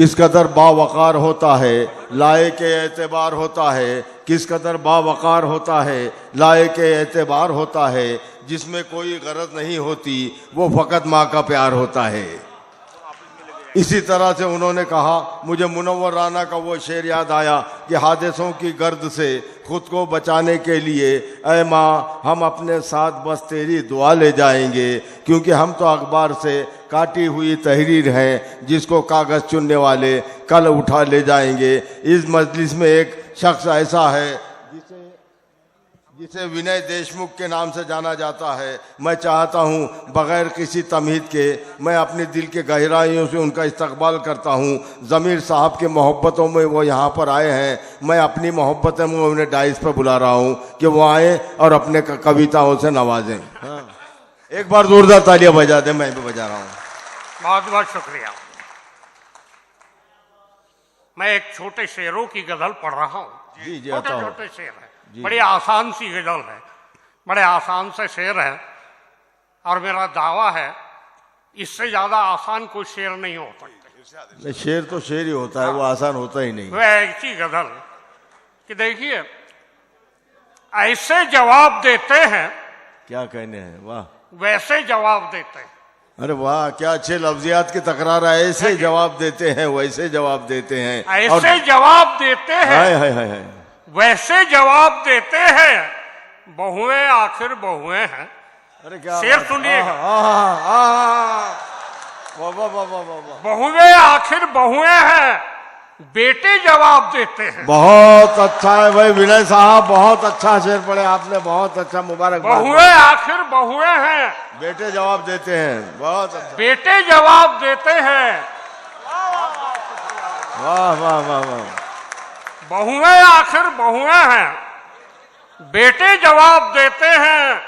किस कदर बावकार होता है, लायक एतबार होता है। किस कदर बावकार होता है, लायक एतबार होता है। जिसमें कोई गरज नहीं होती, वो फकत माँ का प्यार होता है। इसी तरह से उन्होंने कहा, मुझे मुनव्वर राना का वो शेर याद आया कि हादिसों की गर्द से खुद को बचाने के लिए ऐ माँ हम अपने साथ बस तेरी दुआ ले जाएंगे, क्योंकि हम तो अखबार से काटी हुई तहरीर हैं जिसको कागज़ चुनने वाले कल उठा ले जाएंगे। इस मजलिस में एक शख्स ऐसा है जिसे विनय देशमुख के नाम से जाना जाता है। मैं चाहता हूं बगैर किसी तमहीद के मैं अपने दिल के गहराइयों से उनका इस्तकबाल करता हूं। ज़मीर साहब के मोहब्बतों में वो यहाँ पर आए हैं, मैं अपनी मोहब्बतों में उन्हें डाइस पर बुला रहा हूं कि वो आए और अपने कविताओं से नवाजें। हाँ। एक बार जोरदार तालियां बजा दें, मैं भी बजा रहा हूँ। बहुत बहुत शुक्रिया। मैं एक छोटे शेरों की गजल पढ़ रहा हूँ। जी जी, छोटे छोटे शेर है, बड़ी आसान सी गजल है, बड़े आसान से शेर है, और मेरा दावा है इससे ज्यादा आसान कोई शेर नहीं हो सकता। शेर तो शेर ही होता है, वो आसान होता ही नहीं। वह ऐसी गजल कि देखिए, ऐसे जवाब देते हैं, क्या कहने हैं, वाह, वैसे जवाब देते हैं। अरे वाह, क्या अच्छे लफ्जियात की तकरार है। ऐसे जवाब देते हैं, वैसे जवाब देते हैं, ऐसे जवाब देते हैं, हाय हाय हाय हाय, वैसे जवाब देते हैं, बहुएं आखिर बहुएं हैं। अरे क्या शेर सुनिएगा, बहुएं आखिर बहुएं हैं, बेटे जवाब देते हैं। बहुत अच्छा है भाई विनय साहब, बहुत अच्छा शेर पढ़े आपने, बहुत अच्छा, मुबारकबाद। बहुएं आखिर बहुएं हैं, बेटे जवाब देते हैं, बहुत अच्छा, बेटे जवाब देते हैं। वाह वाह वाह वाह। बहुएं आखिर बहुएं हैं, बेटे जवाब देते हैं,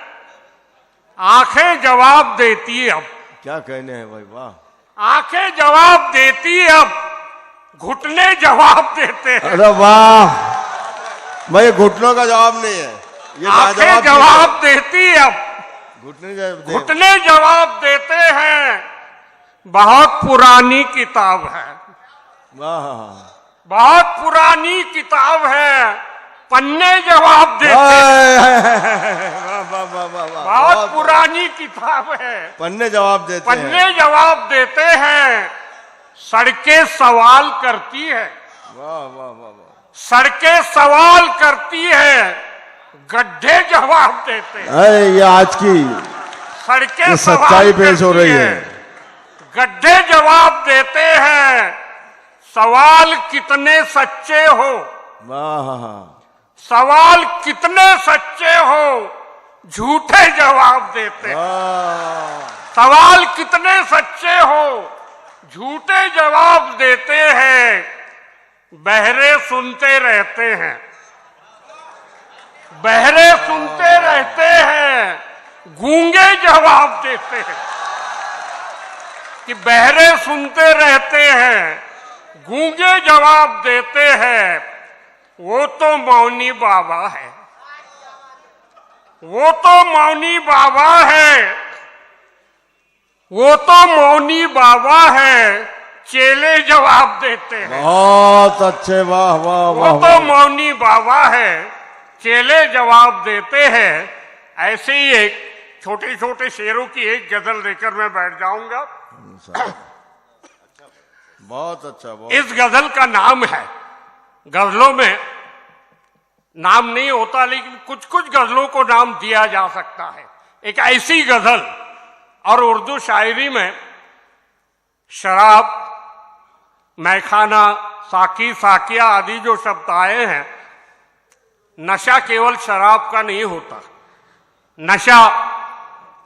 आंखें जवाब देती अब। क्या कहने हैं भाई, वाह, आंखें जवाब देती अब, घुटने जवाब देते हैं। अरे वाह भाई, घुटनों का जवाब नहीं है ये, आंखें जवाब देती अब, घुटने जवाब देते हैं। बहुत पुरानी किताब है, वाह, बहुत पुरानी किताब है, पन्ने जवाब देते हैं। बहुत पुरानी किताब है, पन्ने जवाब देते हैं, पन्ने जवाब देते हैं। सड़कें सवाल करती है, वाह वाह वाह वाह, सड़कें सवाल करती है, गड्ढे जवाब देते हैं। ये आज की सड़कें सच्चाई पेश हो रही है, गड्ढे जवाब देते हैं। सवाल कितने सच्चे हो, वाह, सवाल कितने सच्चे हो, झूठे जवाब देते हैं। सवाल कितने सच्चे हो, झूठे जवाब देते हैं। बहरे सुनते रहते हैं, बहरे सुनते रहते हैं, गूंगे जवाब देते हैं। कि बहरे सुनते रहते हैं, गूंगे जवाब देते हैं। वो तो मौनी बाबा है, वो तो मौनी बाबा है, वो तो मौनी बाबा है, चेले जवाब देते हैं। बहुत अच्छे, वाह वाह वाह, वो तो मौनी बाबा है, चेले जवाब देते हैं। ऐसे ही एक छोटे छोटे शेरों की एक गजल लेकर मैं बैठ जाऊंगा। बहुत अच्छा, बहुत। इस गजल का नाम है, गजलों में नाम नहीं होता, लेकिन कुछ कुछ गजलों को नाम दिया जा सकता है। एक ऐसी गजल, और उर्दू शायरी में शराब, मैखाना, साकी, साकिया आदि जो शब्द आए हैं, नशा केवल शराब का नहीं होता, नशा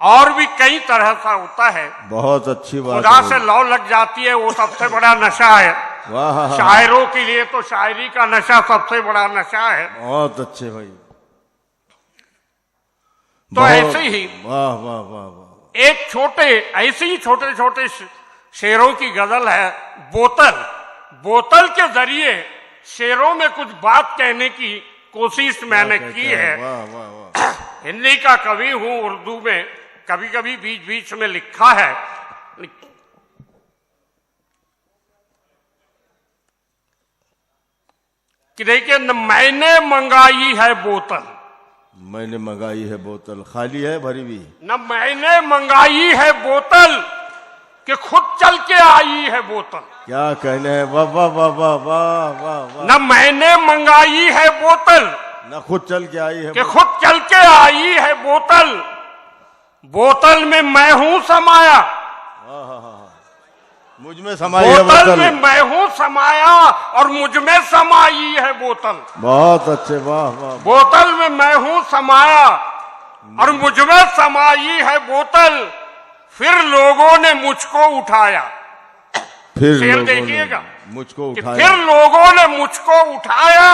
और भी कई तरह का होता है। बहुत अच्छी बात, खुदा से लौ लग जाती है, वो सबसे बड़ा नशा है। वाह, शायरों के लिए तो शायरी का नशा सबसे बड़ा नशा है। बहुत अच्छे भाई, तो ऐसे ही वाह वाह वाह वाह, एक छोटे, ऐसे ही छोटे छोटे शेरों की गजल है, बोतल। बोतल के जरिए शेरों में कुछ बात कहने की कोशिश मैंने की है। वाह वाह वाह, हिंदी का कवि हूं, उर्दू में कभी कभी बीच बीच में लिखा है। कि देखिए न मैंने मंगाई है बोतल, मैंने मंगाई है बोतल, खाली है भरी भी। न मैंने मंगाई है बोतल कि खुद चल के आई है बोतल। क्या कहने हैं, वाह वाह वाह वाह वाह वाह वाह। न मैंने मंगाई है बोतल न खुद चल के आई है कि खुद चल के आई है बोतल, बोतल में मैं हूं समाया, मुझ में समाई है बोतल बोतल। में मैं हूं समाया और मुझ में समाई है बोतल। बहुत अच्छे, वाह वाह। बोतल में मैं हूं समाया और मुझ में समाई है बोतल, फिर लोगों ने मुझको उठाया। फिर शेर लोगों ने देखिएगा मुझको कि उठाया। फिर लोगों ने मुझको उठाया,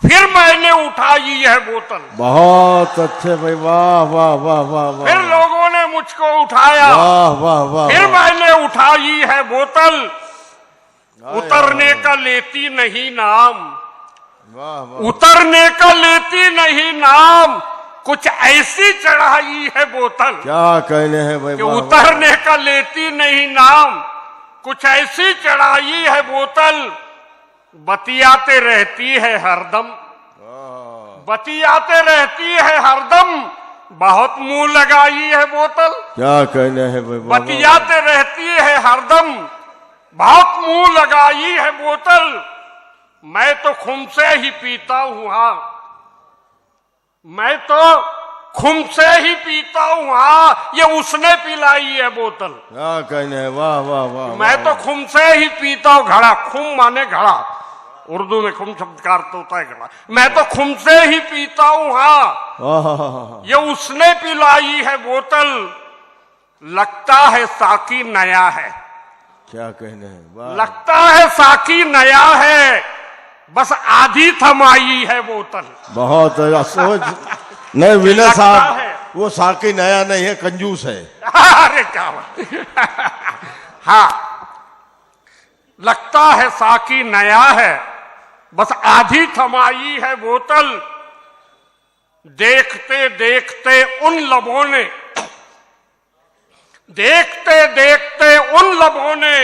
फिर मैंने उठाई है बोतल। बहुत अच्छे भाई, वाह वाह वाह वाह वाह। फिर लोगों ने मुझको उठाया, वाह वाह वाह। फिर मैंने उठाई है बोतल, उतरने का लेती नहीं नाम, वाह वाह। उतरने का लेती नहीं नाम, कुछ ऐसी चढ़ाई है बोतल क्या कहने हैं भाई, कि वाह वाह। उतरने का लेती नहीं नाम, कुछ ऐसी चढ़ाई है बोतल, बतियाते रहती है हरदम, बतियाते रहती है हरदम, बहुत मुंह लगाई है बोतल। क्या कहने हैं भाई, वाह वाह। बतियाते रहती है हरदम, बहुत मुंह लगाई है बोतल, मैं तो खुम से ही पीता हूं, हाँ मैं तो खुम से ही पीता हूं, हाँ ये उसने पिलाई है बोतल। क्या कहने हैं, वाह वाह वाह। मैं तो खुम से ही पीता हूं, घड़ा, खुम माने घड़ा, उर्दू में खुम शब्द का अर्थ होता है घड़ा। मैं तो खुम से ही पीता हूं, हाँ ये उसने पिलाई है बोतल, लगता है साकी नया है। क्या कहने हैं, वाह। लगता है साकी नया है, बस आधी थमाई है बोतल। बहुत सोच नहीं विनय लगता साहब, है। वो साकी नया नहीं है, कंजूस है। अरे क्या बात। हाँ, लगता है साकी नया है, बस आधी थमाई है बोतल, देखते देखते उन लबों ने, देखते देखते उन लबों ने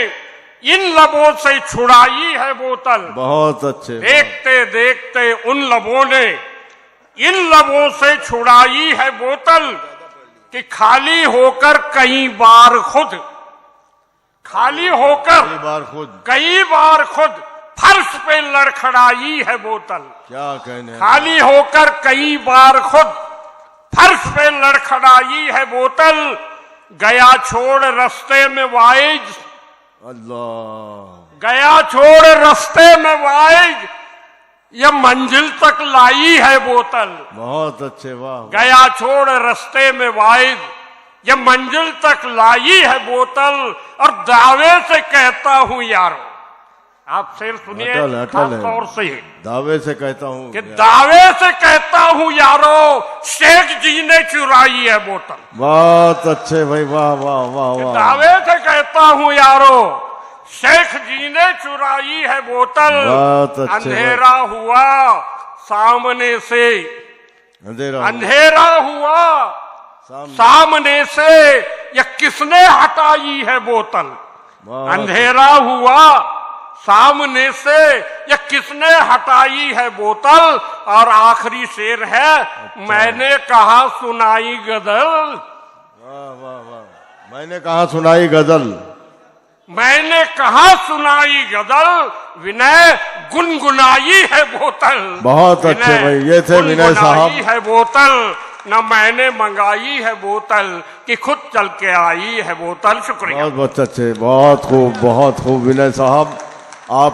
इन लबों से छुड़ाई है बोतल। बहुत अच्छे। देखते देखते उन लबों ने इन लबों से छुड़ाई है बोतल, कि खाली होकर कई बार खुद, खाली होकर कई बार खुद फर्श पे लड़खड़ाई है बोतल। क्या कहने हैं, खाली होकर कई बार खुद फर्श पे लड़खड़ाई है बोतल, गया छोड़ रास्ते में वाइज, अल्लाह, गया छोड़ रास्ते में वाइज, ये मंजिल तक लाई है बोतल। बहुत अच्छे, वाह। गया छोड़ रास्ते में वाइज, ये मंजिल तक लाई है बोतल, और दावे से कहता हूं यारो, आप शेर सुनिए अटल, अटल खास है। तौर से दावे से कहता हूँ कि दावे से कहता हूं यारो, शेख जी ने चुराई है बोतल। बहुत अच्छे भाई, वाह वाह वाह वाह। दावे से कहता हूं यारो, शेख जी ने चुराई है बोतल। बहुत अच्छे। अंधेरा हुआ सामने से, अंधेरा अंधेरा हुआ सामने से, ये किसने हटाई है बोतल। अंधेरा हुआ सामने से, ये किसने हटाई है बोतल। और आखिरी शेर है, मैंने कहा सुनाई गजल, वाह वाह वाह। मैंने कहा सुनाई गजल, मैंने कहा सुनाई गजल, विनय गुनगुनाई है बोतल। बहुत अच्छे भाई, ये थे विनय साहब। गुनगुनाई है बोतल, न मैंने मंगाई है बोतल, कि खुद चल के आई है बोतल। शुक्रिया। बहुत अच्छे, बहुत खूब विनय साहब। आप